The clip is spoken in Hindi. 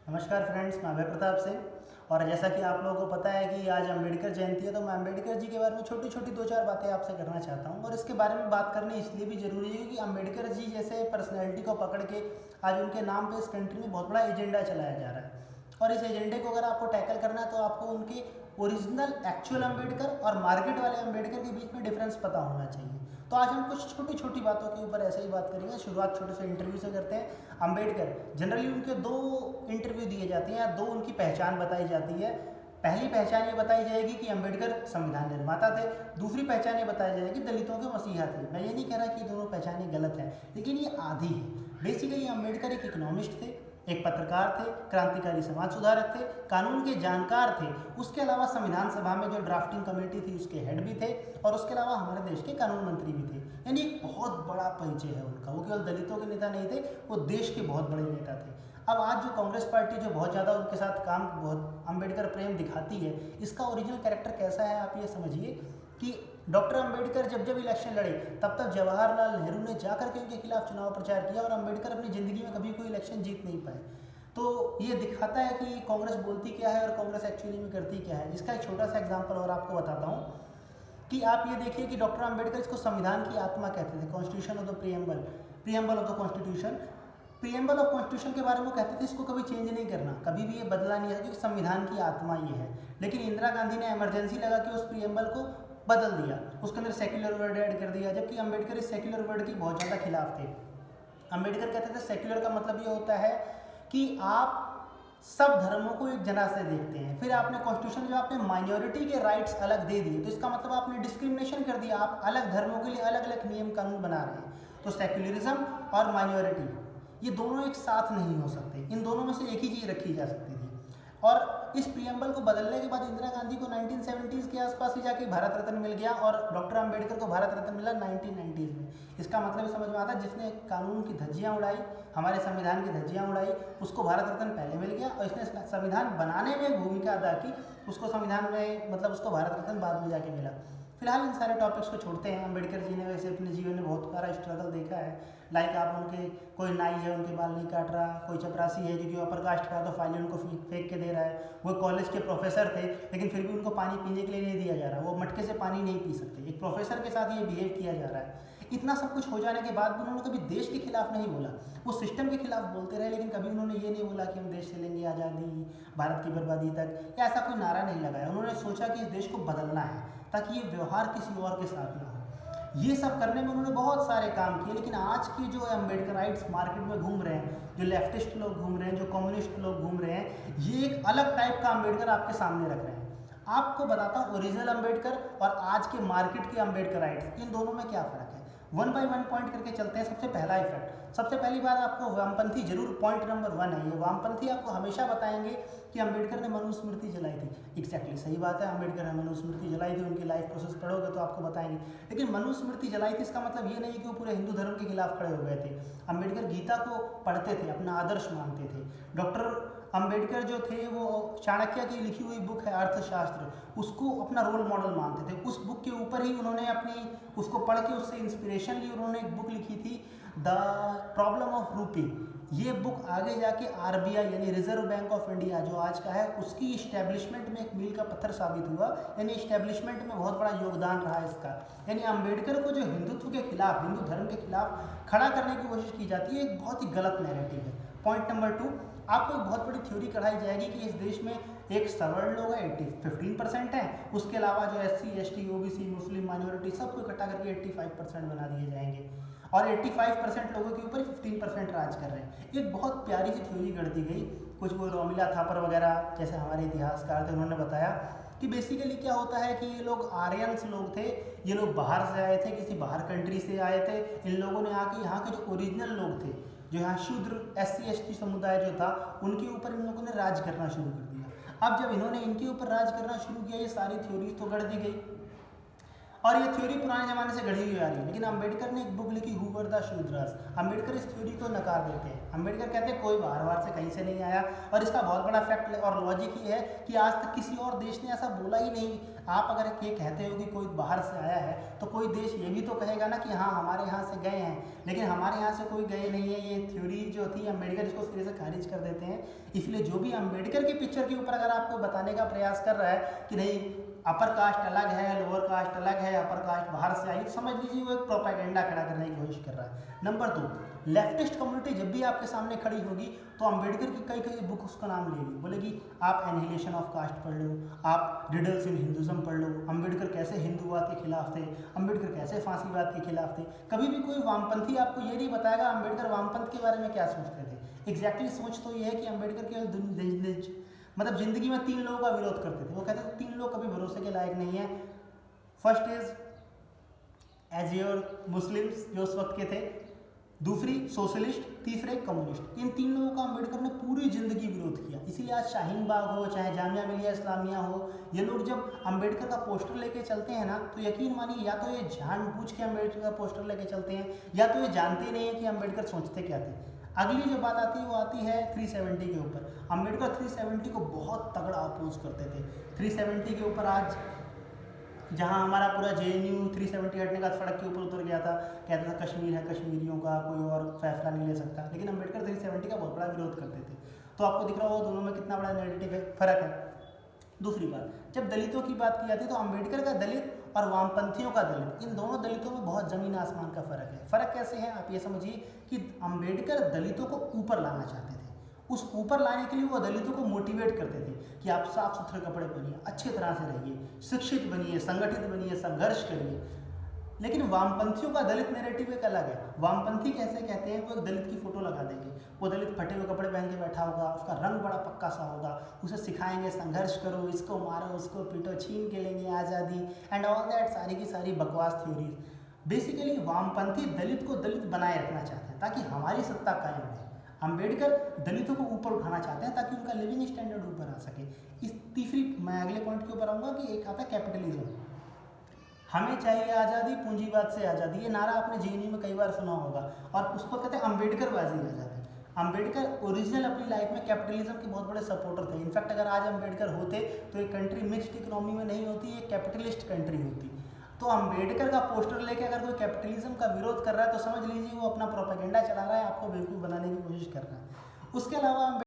नमस्कार फ्रेंड्स, मैं अभय प्रताप सिंह। और जैसा कि आप लोगों को पता है कि आज अम्बेडकर जयंती है, तो मैं अम्बेडकर जी के बारे में छोटी छोटी दो चार बातें आपसे करना चाहता हूँ। और इसके बारे में बात करनी इसलिए भी ज़रूरी है कि अम्बेडकर जी जैसे पर्सनैलिटी को पकड़ के आज उनके नाम पे इस कंट्री में बहुत बड़ा एजेंडा चलाया जा रहा है। और इस एजेंडे को अगर आपको टैकल करना है तो आपको उनके ओरिजिनल एक्चुअल अम्बेडकर और मार्केट वाले अम्बेडकर के बीच में डिफरेंस पता होना चाहिए। तो आज हम कुछ छोटी छोटी बातों के ऊपर ऐसे ही बात करेंगे। शुरुआत छोटे से इंटरव्यू से करते हैं। अम्बेडकर जनरली उनके दो इंटरव्यू दिए जाते हैं या दो उनकी पहचान बताई जाती है। पहली पहचान ये बताई जाएगी कि अम्बेडकर संविधान निर्माता थे। दूसरी पहचान ये बताई जाएगी दलितों के मसीहा थे। मैं ये नहीं कह रहा कि दोनों पहचानें गलत हैं, लेकिन ये आधी है। बेसिकली अम्बेडकर एक इकोनॉमिस्ट थे, एक पत्रकार थे, क्रांतिकारी समाज सुधारक थे, कानून के जानकार थे। उसके अलावा संविधान सभा में जो ड्राफ्टिंग कमेटी थी उसके हेड भी थे, और उसके अलावा हमारे देश के कानून मंत्री भी थे। यानी एक बहुत बड़ा परिचय है उनका। वो केवल दलितों के नेता नहीं थे, वो देश के बहुत बड़े नेता थे। अब आज जो कांग्रेस पार्टी जो बहुत ज़्यादा उनके साथ काम बहुत अम्बेडकर प्रेम दिखाती है, इसका ओरिजिनल कैरेक्टर कैसा है आप ये समझिए कि डॉक्टर अम्बेडकर जब जब इलेक्शन लड़े तब तब जवाहरलाल नेहरू ने जाकर के उनके खिलाफ चुनाव प्रचार किया, और अम्बेडकर अपनी ज़िंदगी में कभी कोई इलेक्शन जीत नहीं पाए। तो ये दिखाता है कि कांग्रेस बोलती क्या है और कांग्रेस एक्चुअली में करती क्या है। इसका एक छोटा सा एग्जाम्पल और आपको बताता हूँ कि आप ये देखिए कि डॉक्टर अम्बेडकर इसको संविधान की आत्मा कहते थे, constitution of the preamble of the constitution. Preamble of constitution के बारे में कहते थे इसको कभी चेंज नहीं करना, कभी भी ये बदला नहीं है, क्योंकि संविधान की आत्मा ये है। लेकिन इंदिरा गांधी ने इमरजेंसी लगा के उस प्रीएम्बल को बदल दिया, उसके अंदर सेक्युलर वर्ड ऐड कर दिया, जबकि अम्बेडकर इस सेक्युलर वर्ड की बहुत ज़्यादा खिलाफ थे। अम्बेडकर कहते थे सेक्युलर का मतलब ये होता है कि आप सब धर्मों को एक जना से देखते हैं। फिर आपने कॉन्स्टिट्यूशन जो आपने माइनॉरिटी के राइट्स अलग दे दिए, तो इसका मतलब आपने डिस्क्रिमिनेशन कर दिया, आप अलग धर्मों के लिए अलग अलग नियम कानून बना रहे हैं। तो सेक्युलरिज्म और माइनॉरिटी ये दोनों एक साथ नहीं हो सकते, इन दोनों में से एक ही चीज़ रखी जा सकती थी। और इस प्रीएम्बल को बदलने के बाद इंदिरा गांधी को 1970s के आसपास ही जाके भारत रत्न मिल गया, और डॉक्टर अम्बेडकर को भारत रत्न मिला 1990s में। इसका मतलब समझ में आता है जिसने कानून की धज्जियाँ उड़ाई, हमारे संविधान की धज्जियाँ उड़ाई, उसको भारत रत्न पहले मिल गया, और इसने संविधान बनाने में भूमिका अदा की, उसको संविधान में मतलब उसको भारत रत्न बाद में जाके मिला। फिलहाल इन सारे टॉपिक्स को छोड़ते हैं। अम्बेडकर जी ने वैसे अपने जीवन में बहुत सारा स्ट्रगल देखा है। लाइक आप उनके कोई नाई है उनके बाल नहीं काट रहा, कोई चपरासी है जो कि अपर कास्ट का तो फाइलें उनको फेंक के दे रहा है। वो कॉलेज के प्रोफेसर थे, लेकिन फिर भी उनको पानी पीने के लिए नहीं दिया जा रहा, वो मटके से पानी नहीं पी सकते। एक प्रोफेसर के साथ ये बिहेव किया जा रहा है। इतना सब कुछ हो जाने के बाद भी उन्होंने कभी देश के खिलाफ नहीं बोला, वो सिस्टम के खिलाफ बोलते रहे, लेकिन कभी उन्होंने ये नहीं बोला कि हम देश से लेंगे आज़ादी भारत की बर्बादी तक, या ऐसा कोई नारा नहीं लगाया। उन्होंने सोचा कि इस देश को बदलना है ताकि ये व्यवहार किसी और के साथ ना हो। ये सब करने में उन्होंने बहुत सारे काम किए। लेकिन आज के जो अम्बेडकराइट्स मार्केट में घूम रहे हैं, जो लेफ्टिस्ट लोग घूम रहे हैं, जो कम्युनिस्ट लोग घूम रहे हैं, ये एक अलग टाइप का अम्बेडकर आपके सामने रख रहे हैं। आपको बताता हूँ ओरिजिनल अम्बेडकर और आज के मार्केट के अम्बेडकराइट्स, इन दोनों में क्या फ़र्क है। वन बाय वन पॉइंट करके चलते हैं। सबसे पहला इफेक्ट, सबसे पहली बात आपको वामपंथी जरूर, पॉइंट नंबर 1 है ये, वामपंथी आपको हमेशा बताएंगे कि अम्बेडकर ने मनुस्मृति जलाई थी। एग्जैक्टली सही बात है, अम्बेडकर ने मनुस्मृति जलाई थी, उनकी लाइफ प्रोसेस पढ़ोगे तो आपको बताएंगे। लेकिन मनुस्मृति जलाई थी इसका मतलब ये नहीं कि वो पूरे हिंदू धर्म के खिलाफ खड़े हो गए थे। अम्बेडकर गीता को पढ़ते थे, अपना आदर्श मानते थे। डॉक्टर अम्बेडकर जो थे वो चाणक्य की लिखी हुई बुक है अर्थशास्त्र, उसको अपना रोल मॉडल मानते थे। उस बुक के ऊपर ही उन्होंने अपनी उसको पढ़ के उससे इंस्पिरेशन ली। उन्होंने एक बुक लिखी थी द प्रॉब्लम ऑफ रूपी। ये बुक आगे जाके आरबीआई यानी रिजर्व बैंक ऑफ इंडिया जो आज का है, उसकी इस्टेब्लिशमेंट में एक मील का पत्थर साबित हुआ। यानी इस्टेब्लिशमेंट में बहुत बड़ा योगदान रहा इसका। यानी अम्बेडकर को जो हिंदुत्व के खिलाफ, हिंदू धर्म के खिलाफ खड़ा करने की कोशिश की जाती है, एक बहुत ही गलत नैरेटिव है। पॉइंट नंबर 2, आपको एक बहुत बड़ी थ्योरी कराई जाएगी कि इस देश में एक सवर्ण लोग हैं 15% हैं, उसके अलावा जो SC ST OBC मुस्लिम माइनॉरिटी सबको इकट्ठा करके 85% बना दिए जाएंगे, और 85% लोगों के ऊपर 15% राज कर रहे हैं। एक बहुत प्यारी सी थ्योरी गढ़ दी गई। कुछ वो रोमिला थापर वगैरह जैसे हमारे इतिहासकार थे, उन्होंने बताया कि बेसिकली क्या होता है कि ये लोग आर्यंस लोग थे, ये लोग बाहर से आए थे, किसी बाहर कंट्री से आए थे। इन लोगों ने आके यहाँ के जो ओरिजिनल लोग थे, जो यहाँ शूद्र SC ST समुदाय जो था, उनके ऊपर इन लोगों ने राज करना शुरू कर दिया। अब जब इन्होंने इनके ऊपर राज करना शुरू किया, ये सारी थ्योरीज तो गढ़ दी गई। और ये थ्योरी पुराने ज़माने से गढ़ी हुई आ रही है, लेकिन अम्बेडकर ने एक बुक लिखी who were the Shudras. Ambedkar इस थ्योरी को नकार देते हैं। अम्बेडकर कहते हैं कोई बाहर से कहीं से नहीं आया, और इसका बहुत बड़ा फैक्ट और लॉजिक ये है कि आज तक किसी और देश ने ऐसा बोला ही नहीं। आप अगर ये कहते हो कि कोई बाहर से आया है तो कोई देश ये भी तो कहेगा ना कि हाँ हमारे यहाँ से गए हैं, लेकिन हमारे यहाँ से कोई गए नहीं है। ये थ्योरी जो थी अम्बेडकर इसको सिरे से खारिज कर देते हैं। इसलिए जो भी अम्बेडकर की पिक्चर के ऊपर अगर आपको बताने का प्रयास कर रहा है कि नहीं अपर कास्ट अलग है, लोअर कास्ट अलग है, अपर कास्ट बाहर से आई, समझ लीजिए वो एक प्रोपेगेंडा खड़ा करने की कोशिश कर रहा है। नंबर 2, लेफ्टिस्ट कम्युनिटी जब भी आपके सामने खड़ी होगी तो अम्बेडकर की कई कई बुक उसका नाम लेगी, बोलेगी आप एनिहिलेशन ऑफ कास्ट पढ़ लो, आप रिडल्स इन हिंदुज़म पढ़ लो, अम्बेडकर कैसे हिंदूवाद के खिलाफ थे, अम्बेडकर कैसे फांसीवाद के खिलाफ थे। कभी भी कोई वामपंथी आपको ये नहीं बताएगा अम्बेडकर वामपंथ के बारे में क्या सोचते थे। एग्जैक्टली सोच तो ये है कि अम्बेडकर केवल मतलब ज़िंदगी में 3 लोगों का विरोध करते थे। वो कहते थे 3 लोग कभी भरोसे के लायक नहीं है। फर्स्ट इज एजियोर मुस्लिम्स जो उस वक्त के थे, दूसरी सोशलिस्ट, तीसरे कम्युनिस्ट। इन 3 लोगों का अम्बेडकर ने पूरी ज़िंदगी विरोध किया। इसीलिए आज शाहीन बाग हो चाहे जामिया मिलिया इस्लामिया हो, ये लोग जब अम्बेडकर का पोस्टर लेके चलते हैं ना तो यकीन मानिए या तो ये जानबूझ के अम्बेडकर का पोस्टर लेके चलते हैं या तो ये जानते नहीं हैं कि अम्बेडकर सोचते क्या थे। अगली जो बात आती है वो आती है 370 के ऊपर। अम्बेडकर 370 को बहुत तगड़ा अपोज करते थे। 370 के ऊपर आज जहाँ हमारा पूरा JNU 370 हटने का सड़क के ऊपर उतर गया था, कहता था कश्मीर है कश्मीरियों का, कोई और फैसला नहीं ले सकता, लेकिन अम्बेडकर 370 का बहुत बड़ा विरोध करते थे। तो आपको दिख रहा होगा दोनों में कितना बड़ा नेगेटिव है, फर्क है। दूसरी बात, जब दलितों की बात की जाती है तो अम्बेडकर का दलित और वामपंथियों का दलित, इन दोनों दलितों में बहुत ज़मीन आसमान का फ़र्क है। फ़र्क कैसे है आप ये समझिए कि अम्बेडकर दलितों को ऊपर लाना चाहते थे। उस ऊपर लाने के लिए वो दलितों को मोटिवेट करते थे कि आप साफ सुथरे कपड़े पहनिए, अच्छी तरह से रहिए, शिक्षित बनिए, संगठित बनिए, संघर्ष करिए। लेकिन वामपंथियों का दलित नैरेटिव एक अलग है। वामपंथी कैसे कहते हैं, वो एक दलित की फ़ोटो लगा देंगे, वो दलित फटे हुए कपड़े पहन के बैठा होगा, उसका रंग बड़ा पक्का सा होगा, उसे सिखाएंगे संघर्ष करो, इसको मारो, उसको पीटो, छीन के लेंगे आज़ादी एंड ऑल दैट, सारी की सारी बकवास थ्योरीज। बेसिकली वामपंथी दलित को दलित बनाए रखना चाहते हैं ताकि हमारी सत्ता कायम रहे। अम्बेडकर दलितों को ऊपर उठाना चाहते हैं ताकि उनका लिविंग स्टैंडर्ड ऊपर आ सके। इस तीसरी मैं अगले पॉइंट के ऊपर आऊँगा कि एक आता है कैपिटलिज्म। हमें चाहिए आज़ादी, पूंजीवाद से आज़ादी, ये नारा आपने JNU में कई बार सुना होगा और उसको कहते हैं अम्बेडकरबाजी आज़ादी। अम्बेडकर ओरिजिनल अपनी लाइफ में कैपिटलिज्म के बहुत बड़े सपोर्टर थे। इनफैक्ट अगर आज अम्बेडकर होते तो ये कंट्री मिक्स्ड इकोनॉमी में नहीं होती, ये कैपिटलिस्ट कंट्री होती। तो अम्बेडकर का पोस्टर लेके अगर कोई कैपिटलिज्म का विरोध कर रहा है तो समझ लीजिए वो अपना प्रोपेगेंडा चला रहा है, आपको बेवकूफ़ बनाने की कोशिश कर रहा है। उसके अलावा